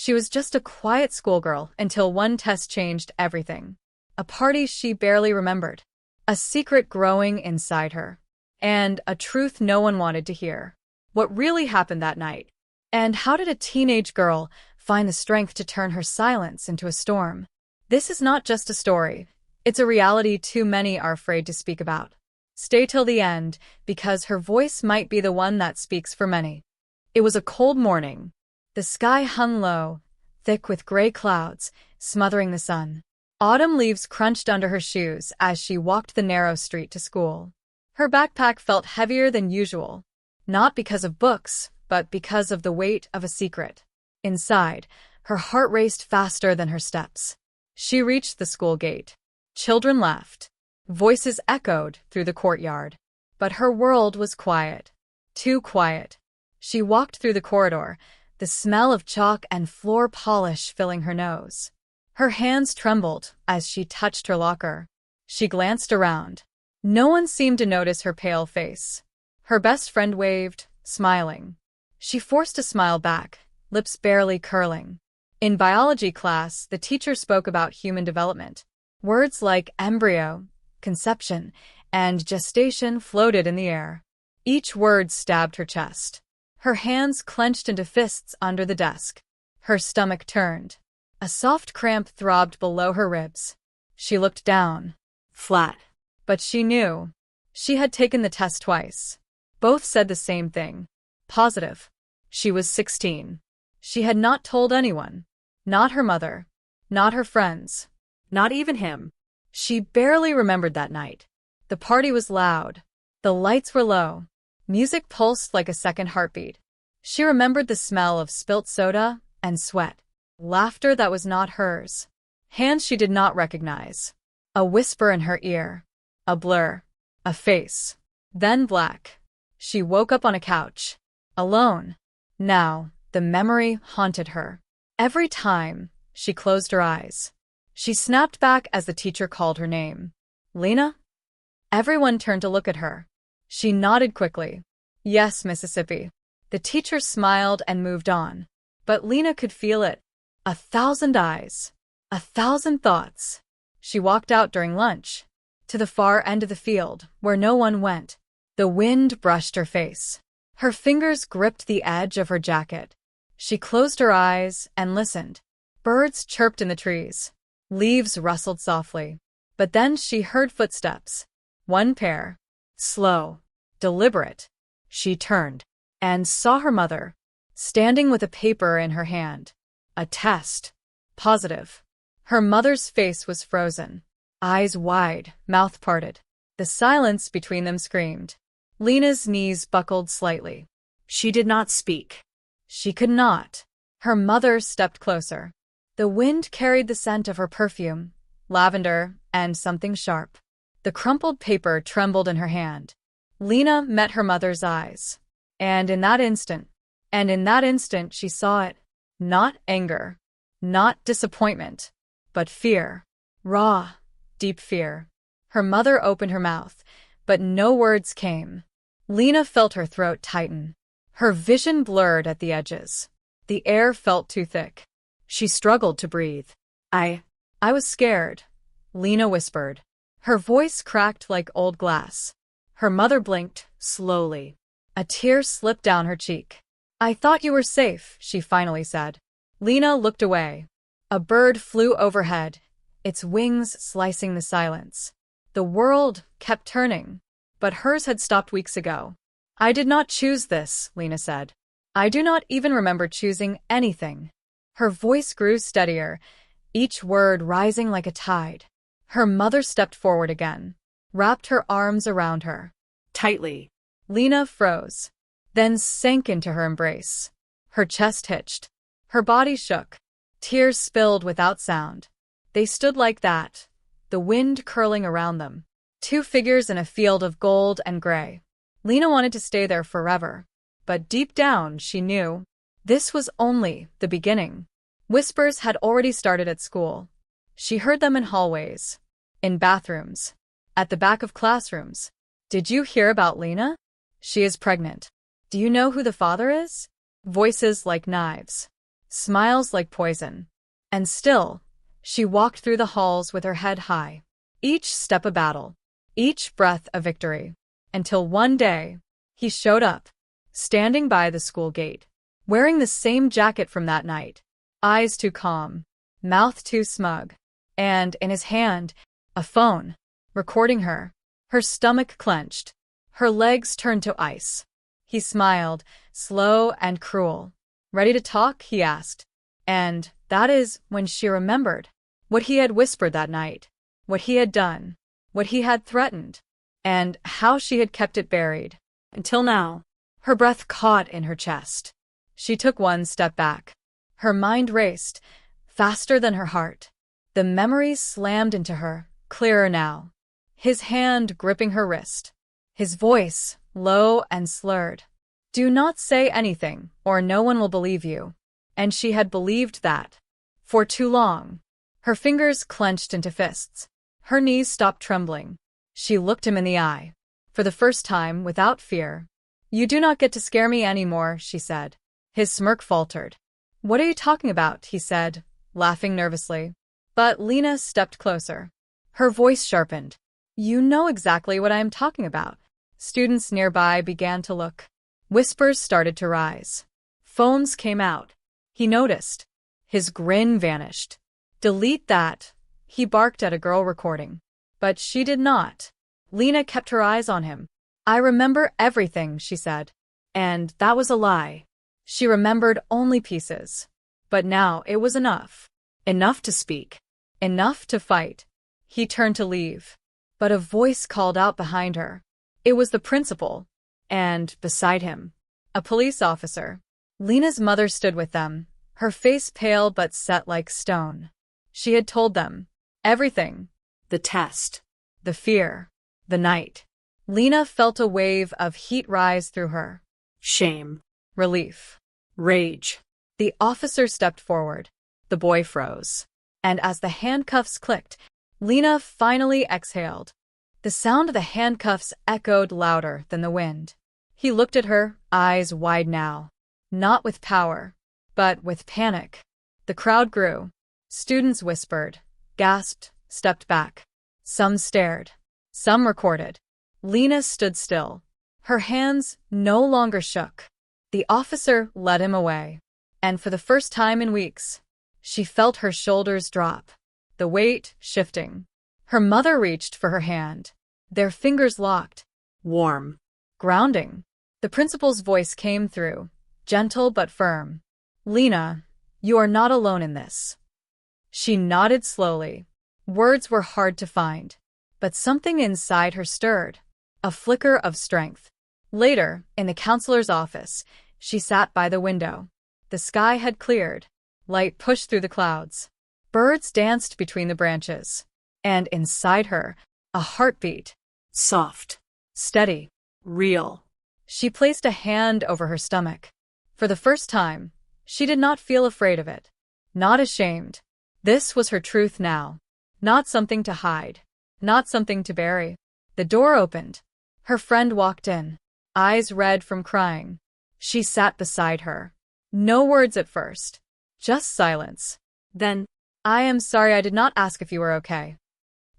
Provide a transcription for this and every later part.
She was just a quiet schoolgirl until one test changed everything. A party she barely remembered. A secret growing inside her. And a truth no one wanted to hear. What really happened that night? And how did a teenage girl find the strength to turn her silence into a storm? This is not just a story. It's a reality too many are afraid to speak about. Stay till the end, because her voice might be the one that speaks for many. It was a cold morning. The sky hung low, thick with gray clouds, smothering the sun. Autumn leaves crunched under her shoes as she walked the narrow street to school. Her backpack felt heavier than usual, not because of books, but because of the weight of a secret. Inside, her heart raced faster than her steps. She reached the school gate. Children laughed. Voices echoed through the courtyard. But her world was quiet. Too quiet. She walked through the corridor, the smell of chalk and floor polish filling her nose. Her hands trembled as she touched her locker. She glanced around. No one seemed to notice her pale face. Her best friend waved, smiling. She forced a smile back, lips barely curling. In biology class, the teacher spoke about human development. Words like embryo, conception, and gestation floated in the air. Each word stabbed her chest. Her hands clenched into fists under the desk. Her stomach turned. A soft cramp throbbed below her ribs. She looked down. Flat. But she knew. She had taken the test twice. Both said the same thing. Positive. She was 16. She had not told anyone. Not her mother. Not her friends. Not even him. She barely remembered that night. The party was loud. The lights were low. Music pulsed like a second heartbeat. She remembered the smell of spilt soda and sweat. Laughter that was not hers. Hands she did not recognize. A whisper in her ear. A blur. A face. Then black. She woke up on a couch. Alone. Now, the memory haunted her. Every time she closed her eyes. She snapped back as the teacher called her name. Lena? Everyone turned to look at her. She nodded quickly. Yes, Mississippi. The teacher smiled and moved on. But Lena could feel it. 1,000 eyes. 1,000 thoughts. She walked out during lunch. To the far end of the field, where no one went. The wind brushed her face. Her fingers gripped the edge of her jacket. She closed her eyes and listened. Birds chirped in the trees. Leaves rustled softly. But then she heard footsteps. One pair. Slow. Deliberate. She turned and saw her mother, standing with a paper in her hand. A test. Positive. Her mother's face was frozen. Eyes wide, mouth parted. The silence between them screamed. Lena's knees buckled slightly. She did not speak. She could not. Her mother stepped closer. The wind carried the scent of her perfume, lavender, and something sharp. The crumpled paper trembled in her hand. Lena met her mother's eyes. And in that instant she saw it. Not anger. Not disappointment. But fear. Raw, deep fear. Her mother opened her mouth, but no words came. Lena felt her throat tighten. Her vision blurred at the edges. The air felt too thick. She struggled to breathe. I was scared, Lena whispered. Her voice cracked like old glass. Her mother blinked, slowly. A tear slipped down her cheek. I thought you were safe, she finally said. Lena looked away. A bird flew overhead, its wings slicing the silence. The world kept turning, but hers had stopped weeks ago. I did not choose this, Lena said. I do not even remember choosing anything. Her voice grew steadier, each word rising like a tide. Her mother stepped forward again, wrapped her arms around her. Tightly. Lena froze, then sank into her embrace. Her chest hitched. Her body shook. Tears spilled without sound. They stood like that, the wind curling around them. Two figures in a field of gold and gray. Lena wanted to stay there forever, but deep down she knew this was only the beginning. Whispers had already started at school. She heard them in hallways, in bathrooms, at the back of classrooms. Did you hear about Lena? She is pregnant. Do you know who the father is? Voices like knives. smiles like poison. And still, she walked through the halls with her head high. Each step a battle, each breath a victory. Until one day, he showed up, standing by the school gate, wearing the same jacket from that night, eyes too calm, mouth too smug, and in his hand, a phone, recording her. Her stomach clenched, her legs turned to ice. He smiled, slow and cruel. "Ready to talk?" he asked. And that is when she remembered what he had whispered that night, what he had done, what he had threatened, and how she had kept it buried. Until now, her breath caught in her chest. She took one step back. Her mind raced, faster than her heart. The memories slammed into her, clearer now. His hand gripping her wrist. His voice, low and slurred. "Do not say anything, or no one will believe you." And she had believed that. For too long. Her fingers clenched into fists. Her knees stopped trembling. She looked him in the eye. For the first time, without fear. "You do not get to scare me anymore," she said. His smirk faltered. "What are you talking about?" he said, laughing nervously. But Lena stepped closer. Her voice sharpened. "You know exactly what I am talking about." Students nearby began to look. Whispers started to rise. Phones came out. He noticed. His grin vanished. "Delete that," he barked at a girl recording. But she did not. Lena kept her eyes on him. "I remember everything," she said. And that was a lie. She remembered only pieces. But now it was enough. Enough to speak. Enough to fight. He turned to leave. But a voice called out behind her. It was the principal. And, beside him, a police officer. Lena's mother stood with them, her face pale but set like stone. She had told them everything. The test. The fear. The night. Lena felt a wave of heat rise through her. Shame. Relief. Rage. The officer stepped forward. The boy froze. And as the handcuffs clicked, Lena finally exhaled. The sound of the handcuffs echoed louder than the wind. He looked at her, eyes wide now. Not with power, but with panic. The crowd grew. Students whispered, gasped, stepped back. Some stared. Some recorded. Lena stood still. Her hands no longer shook. The officer led him away. And for the first time in weeks, she felt her shoulders drop, the weight shifting. Her mother reached for her hand. Their fingers locked. Warm. Grounding. The principal's voice came through, gentle but firm. "Lena, you are not alone in this." She nodded slowly. Words were hard to find. But something inside her stirred. A flicker of strength. Later, in the counselor's office, she sat by the window. The sky had cleared. Light pushed through the clouds. Birds danced between the branches. And inside her, a heartbeat. Soft. Steady. Real. She placed a hand over her stomach. For the first time, she did not feel afraid of it. Not ashamed. This was her truth now. Not something to hide. Not something to bury. The door opened. Her friend walked in, eyes red from crying. She sat beside her. No words at first. Just silence. Then, "I am sorry, I did not ask if you were okay."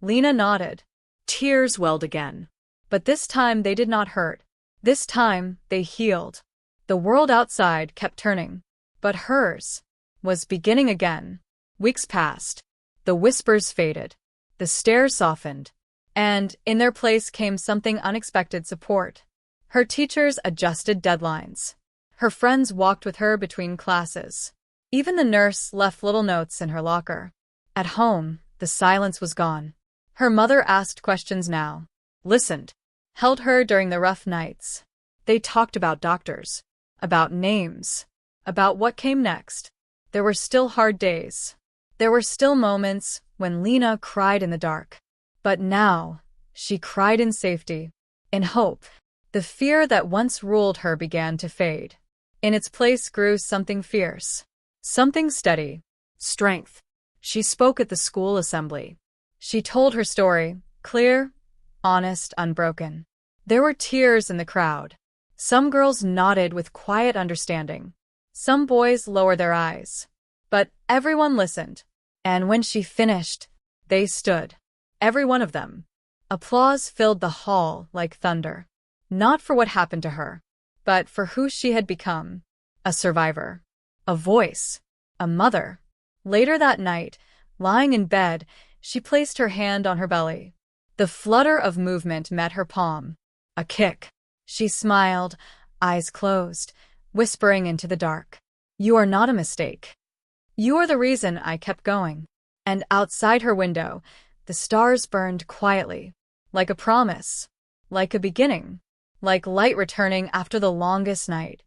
Lena nodded. Tears welled again. But this time they did not hurt. This time they healed. The world outside kept turning. But hers was beginning again. Weeks passed. The whispers faded. The stares softened. And in their place came something unexpected: support. Her teachers adjusted deadlines. Her friends walked with her between classes. Even the nurse left little notes in her locker. At home, the silence was gone. Her mother asked questions now. Listened. Held her during the rough nights. They talked about doctors. About names. About what came next. There were still hard days. There were still moments when Lena cried in the dark. But now, she cried in safety. In hope. The fear that once ruled her began to fade. In its place grew something fierce. Something steady. Strength. She spoke at the school assembly. She told her story, clear, honest, unbroken. There were tears in the crowd. Some girls nodded with quiet understanding. Some boys lowered their eyes. But everyone listened. And when she finished, they stood. Every one of them. Applause filled the hall like thunder. Not for what happened to her, but for who she had become. A survivor. A voice. A mother. Later that night, lying in bed, she placed her hand on her belly. The flutter of movement met her palm. A kick. She smiled, eyes closed, whispering into the dark. You are not a mistake. You are the reason I kept going. And outside her window, the stars burned quietly, like a promise, like a beginning, like light returning after the longest night.